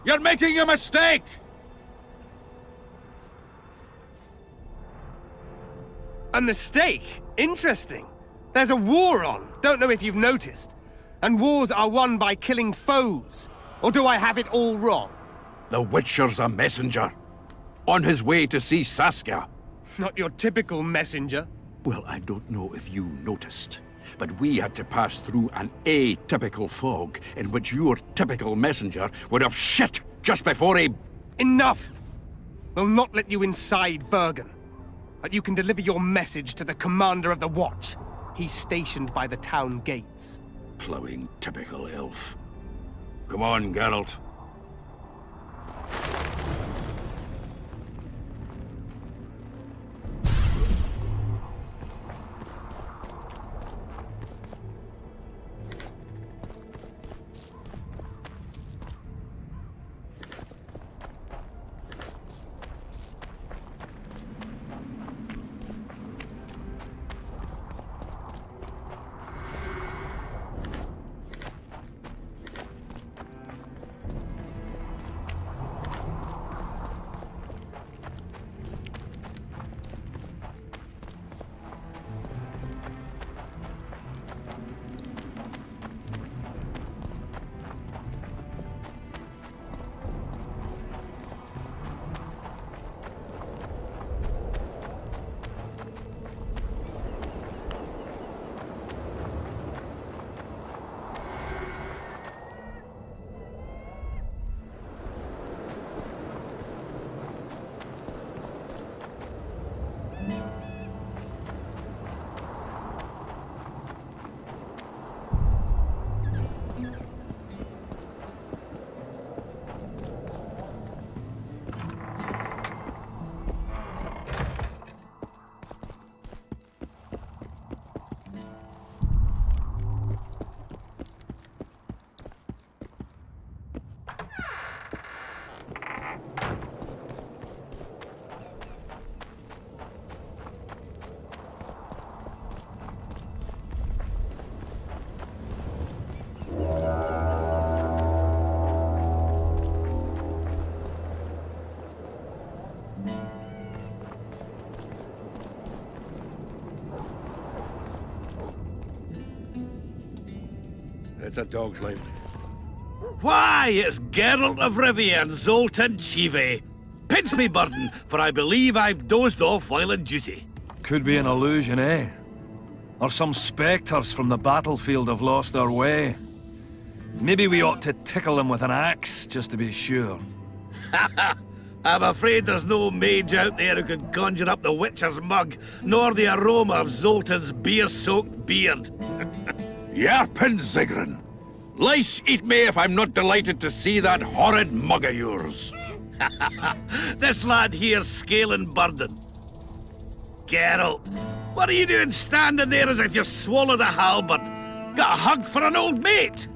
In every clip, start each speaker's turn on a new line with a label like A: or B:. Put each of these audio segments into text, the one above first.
A: You're making a mistake!
B: A mistake? Interesting. There's a war on. Don't know if you've noticed. And wars are won by killing foes. Or do I have it all wrong?
A: The Witcher's a messenger. On his way to see Saskia.
B: Not your typical messenger.
A: Well, I don't know if you noticed, but we had to pass through an atypical fog in which your typical messenger would have shit just before he...
B: Enough! We'll not let you inside Vergen. But you can deliver your message to the commander of the Watch. He's stationed by the town gates.
A: Plowing typical elf. Come on, Geralt. It's a dog's life.
C: Why, it's Geralt of Rivia and Zoltan Chive. Pinch me, Burden, for I believe I've dozed off while on duty.
D: Could be an illusion, eh? Or some spectres from the battlefield have lost their way. Maybe we ought to tickle them with an axe, just to be sure.
C: I'm afraid there's no mage out there who can conjure up the Witcher's mug, nor the aroma of Zoltan's beer-soaked beard.
A: Yarpin Zigrin! Lice eat me if I'm not delighted to see that horrid mug of yours.
C: This lad here's scaling Burden. Geralt, what are you doing standing there as if you've swallowed a halberd? Got a hug for an old mate?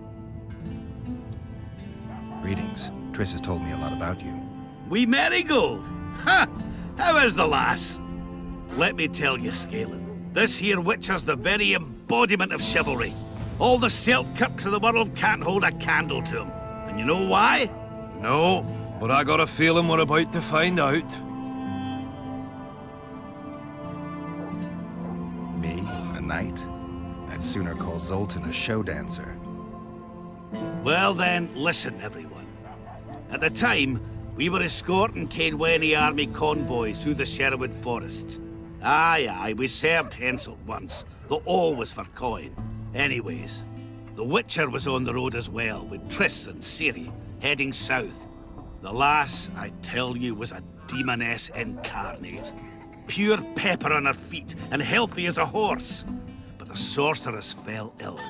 E: Greetings. Triss has told me a lot about you.
C: Wee Marigold? Ha! How is the lass? Let me tell you, Scalen, this here Witcher's the very embodiment of chivalry. All the Selkirks of the world can't hold a candle to him. And you know why?
D: No, but I got a feeling we're about to find out.
E: Me, a knight? I'd sooner call Zoltan a show dancer.
C: Well then, listen everyone. At the time, we were escorting Caedwene army convoys through the Sherwood forests. Aye, we served Henselt once, though all was for coin. Anyways, the Witcher was on the road as well, with Triss and Ciri, heading south. The lass, I tell you, was a demoness incarnate. Pure pepper on her feet, and healthy as a horse. But the sorceress fell ill.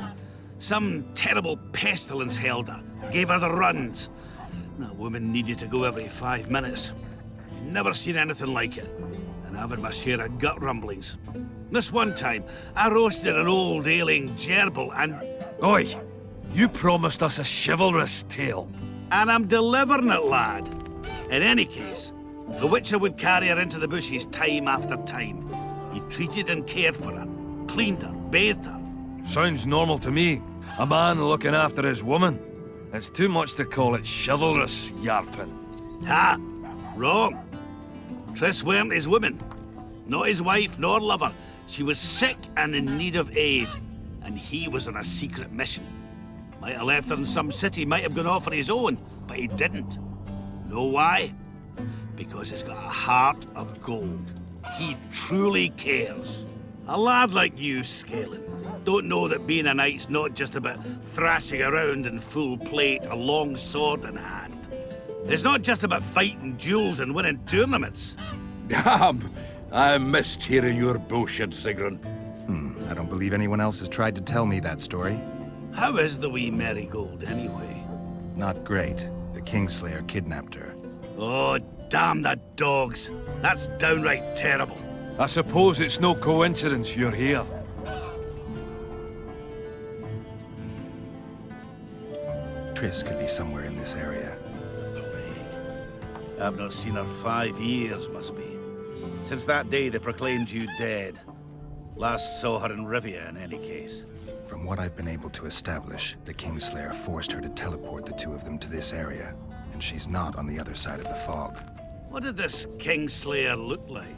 C: Some terrible pestilence held her, gave her the runs. That woman needed to go every 5 minutes. Never seen anything like it. And I've had my share of gut rumblings. This one time, I roasted an old ailing gerbil and...
D: Oi! You promised us a chivalrous tale.
C: And I'm delivering it, lad. In any case, the Witcher would carry her into the bushes time after time. He treated and cared for her, cleaned her, bathed her.
D: Sounds normal to me. A man looking after his woman. It's too much to call it chivalrous, Yarpen.
C: Ah, wrong. Triss weren't his woman. Not his wife nor lover. She was sick and in need of aid, and he was on a secret mission. Might have left her in some city, might have gone off on his own, but he didn't. Know why? Because he's got a heart of gold. He truly cares. A lad like you, Scalen, don't know that being a knight's not just about thrashing around in full plate, a long sword in hand. It's not just about fighting duels and winning tournaments.
A: I missed hearing your bullshit, Sigrun.
E: I don't believe anyone else has tried to tell me that story.
C: How is the wee Marigold, anyway?
E: Not great. The Kingslayer kidnapped her.
C: Oh, damn the dogs. That's downright terrible.
D: I suppose it's no coincidence you're here.
E: Triss could be somewhere in this area.
C: Plague. I've not seen her 5 years, must be. Since that day they proclaimed you dead. Last saw her in Rivia, in any case.
E: From what I've been able to establish, the Kingslayer forced her to teleport the two of them to this area, and she's not on the other side of the fog.
C: What did this Kingslayer look like?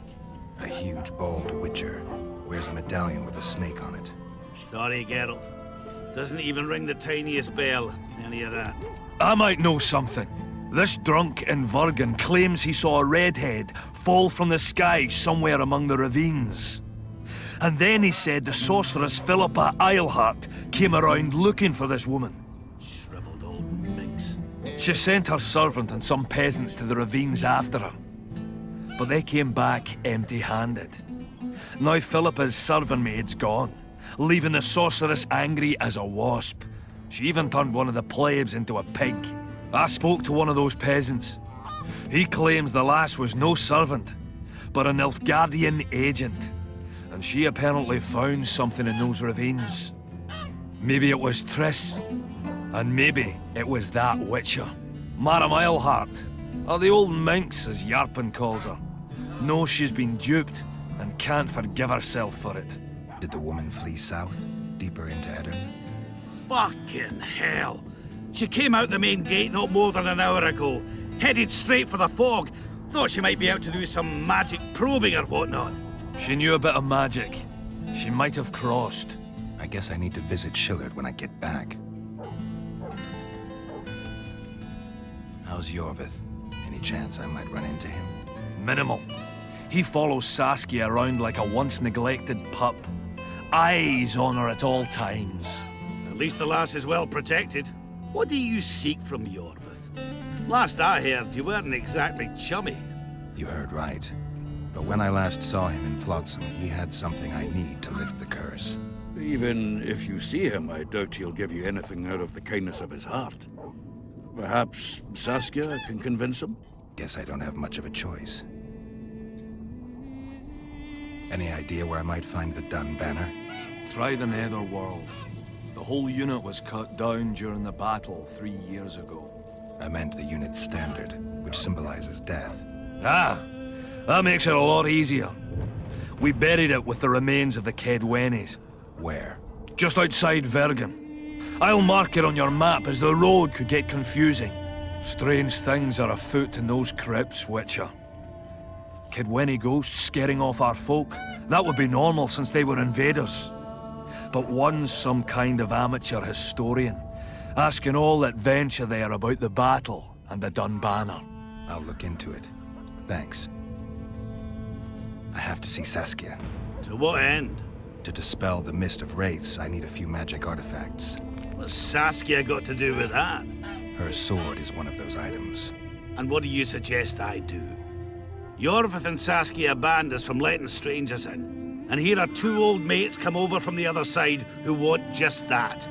E: A huge, bald witcher. Wears a medallion with a snake on it.
C: Sorry, Geralt. Doesn't even ring the tiniest bell, any of that.
D: I might know something. This drunk in Vergen claims he saw a redhead fall from the sky somewhere among the ravines. And then he said the sorceress Philippa Eilhart came around looking for this woman.
C: Shriveled old minx.
D: She sent her servant and some peasants to the ravines after her. But they came back empty-handed. Now Philippa's servant maid's gone, leaving the sorceress angry as a wasp. She even turned one of the plebs into a pig. I spoke to one of those peasants. He claims the lass was no servant, but an Nilfgaardian agent. And she apparently found something in those ravines. Maybe it was Triss, and maybe it was that witcher. Madame Eilhart, or the old minx as Yarpen calls her, knows she's been duped and can't forgive herself for it.
E: Did the woman flee south, deeper into Edirn?
C: Fucking hell! She came out the main gate not more than an hour ago, headed straight for the fog. Thought she might be out to do some magic probing or whatnot.
D: She knew a bit of magic. She might have crossed.
E: I guess I need to visit Shillard when I get back. How's Yorvith? Any chance I might run into him?
D: Minimal. He follows Saskia around like a once-neglected pup. Eyes on her at all times.
C: At least the lass is well protected. What do you seek from Yorvith? Last I heard, you weren't exactly chummy.
E: You heard right. But when I last saw him in Flotsam, he had something I need to lift the curse.
A: Even if you see him, I doubt he'll give you anything out of the kindness of his heart. Perhaps Saskia can convince him?
E: Guess I don't have much of a choice. Any idea where I might find the Dun banner?
D: Try the Netherworld. The whole unit was cut down during the battle 3 years ago.
E: I meant the unit's standard, which symbolizes death.
D: Ah, that makes it a lot easier. We buried it with the remains of the Kedwenis.
E: Where?
D: Just outside Vergen. I'll mark it on your map as the road could get confusing. Strange things are afoot in those crypts, Witcher. Kedweni ghosts scaring off our folk. That would be normal since they were invaders. But one's some kind of amateur historian, asking all that venture there about the battle and the Dun banner.
E: I'll look into it. Thanks. I have to see Saskia.
C: To what end?
E: To dispel the mist of wraiths, I need a few magic artifacts.
C: What's Saskia got to do with that?
E: Her sword is one of those items.
C: And what do you suggest I do? Yorvith and Saskia banned us from letting strangers in. And here are two old mates come over from the other side who want just that.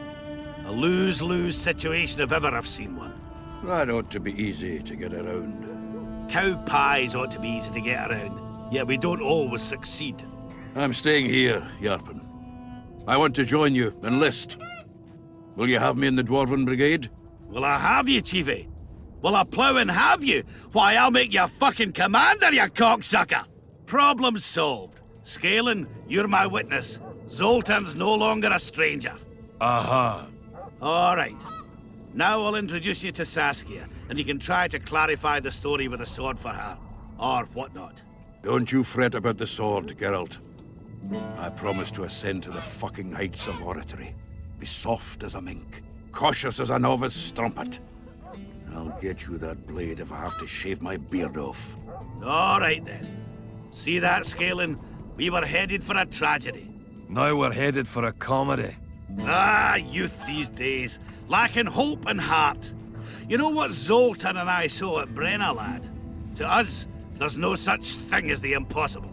C: A lose-lose situation if ever I've seen one.
A: That ought to be easy to get around.
C: Cow pies ought to be easy to get around, yet we don't always succeed.
A: I'm staying here, Yarpen. I want to join you, enlist. Will you have me in the Dwarven Brigade?
C: Will I have you, Chiefy? Will I plough and have you? Why, I'll make you fucking commander, you cocksucker! Problem solved. Scalen, you're my witness. Zoltan's no longer a stranger.
D: Aha.
C: All right. Now I'll introduce you to Saskia, and you can try to clarify the story with a sword for her. Or whatnot.
A: Don't you fret about the sword, Geralt. I promise to ascend to the fucking heights of oratory. Be soft as a mink, cautious as a novice strumpet. I'll get you that blade if I have to shave my beard off.
C: All right then. See that, Scalen? We were headed for a tragedy.
D: Now we're headed for a comedy.
C: Ah, youth these days, lacking hope and heart. You know what Zoltan and I saw at Brenna, lad? To us, there's no such thing as the impossible.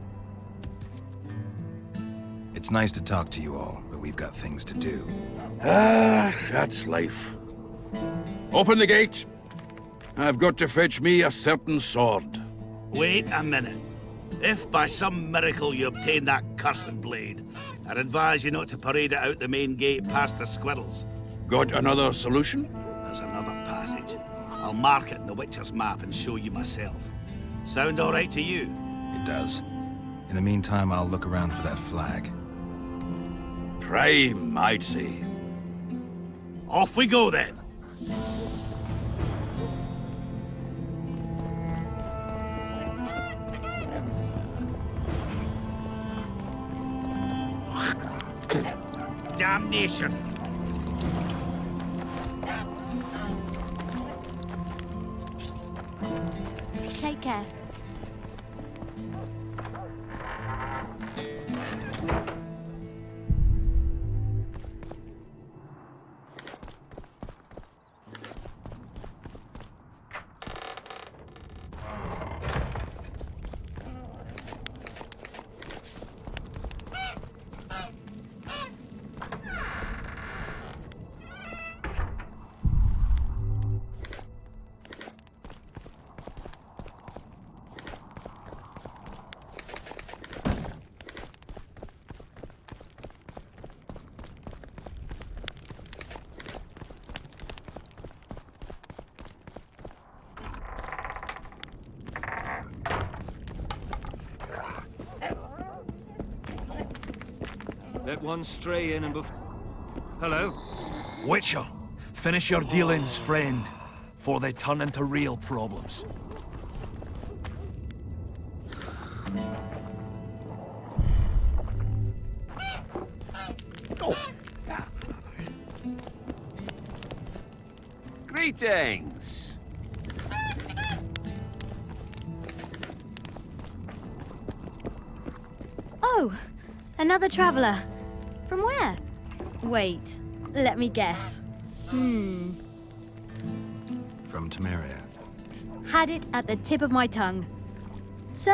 E: It's nice to talk to you all, but we've got things to do.
A: Ah, that's life. Open the gate. I've got to fetch me a certain sword.
C: Wait a minute. If by some miracle you obtain that cursed blade, I'd advise you not to parade it out the main gate past the squirrels.
A: Got another solution?
C: There's another passage. I'll mark it in the Witcher's map and show you myself. Sound all right to you?
E: It does. In the meantime, I'll look around for that flag.
A: Prime, I'd say.
C: Off we go then. Damnation!
F: Take care.
D: Let one stray in and Hello? Witcher, finish your dealings, friend, before they turn into real problems.
G: Greetings!
F: Oh, another traveler. From where? Wait, let me guess.
E: From Temeria.
F: Had it at the tip of my tongue. So,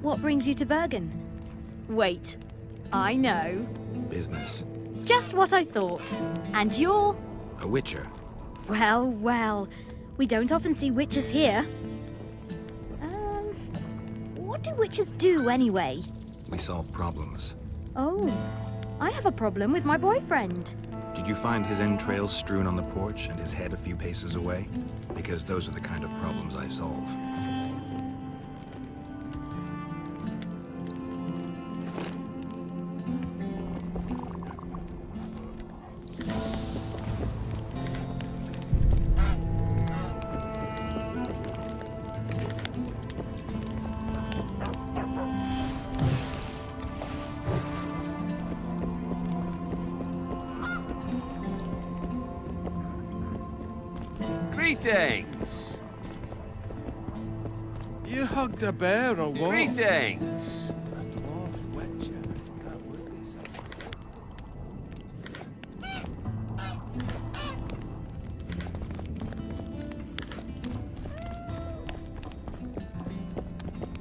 F: what brings you to Bergen? Wait, I know.
E: Business.
F: Just what I thought. And you're...
E: A witcher.
F: Well, well. We don't often see witches here. What do witches do anyway?
E: We solve problems.
F: Oh, I have a problem with my boyfriend.
E: Did you find his entrails strewn on the porch and his head a few paces away? Because those are the kind of problems I solve.
G: Greetings!
B: You hugged a bear or what?
G: Greetings!
B: A dwarf witcher. That would be something.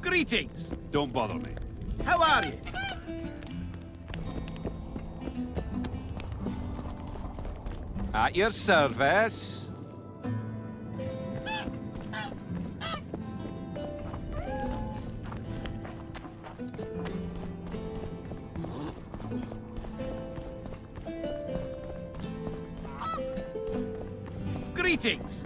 C: Greetings!
G: Don't bother me.
C: How are you?
G: At your service.
C: Greetings!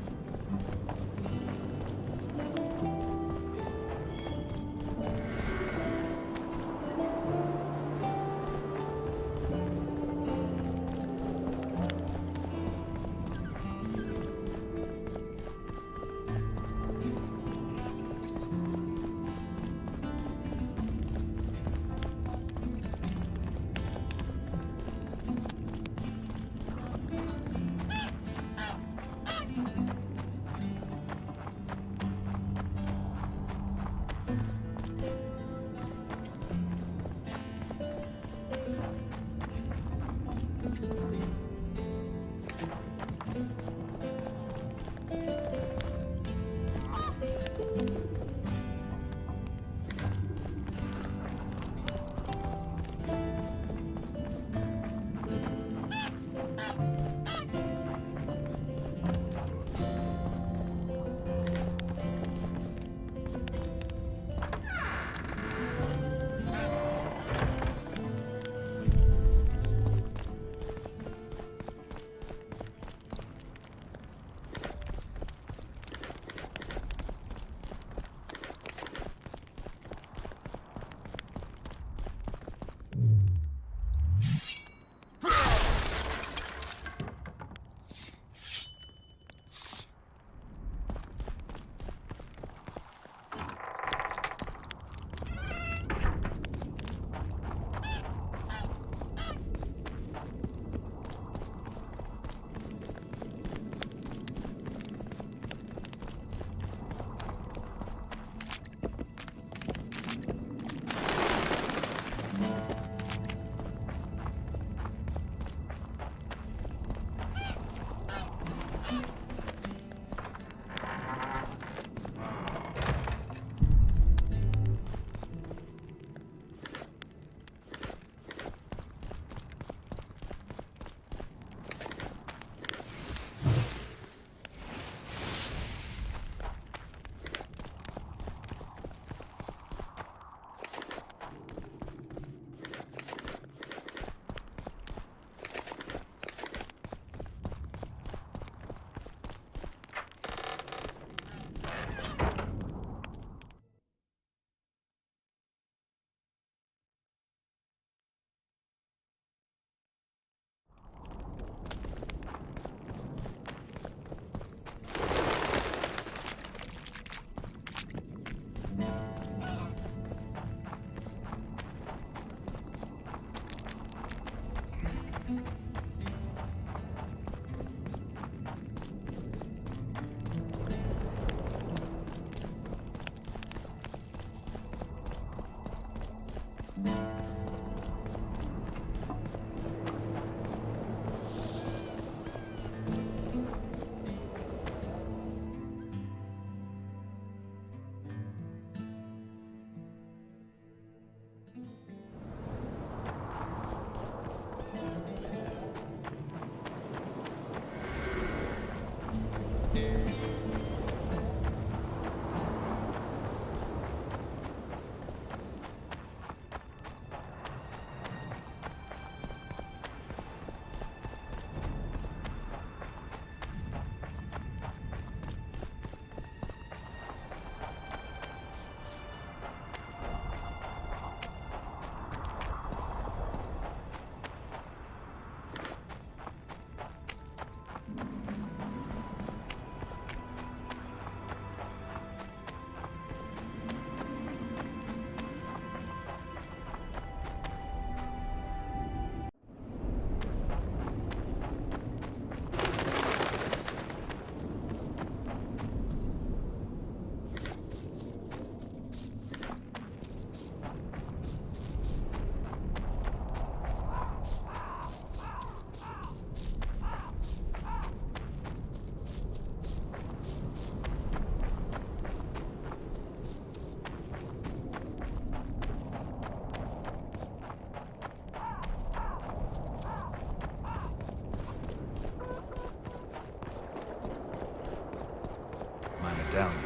E: My medallion.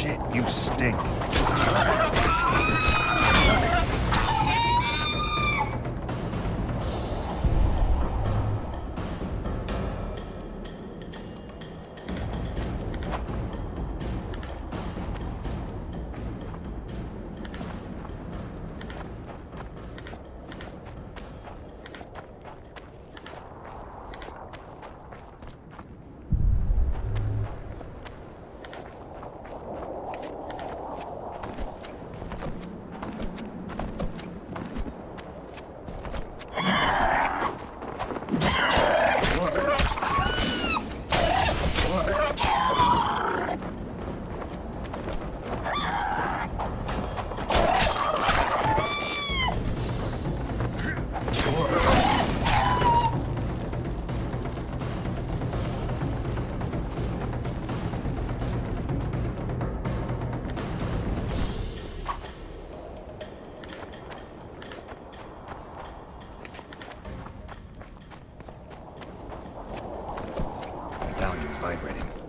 E: Shit, you stink. is vibrating.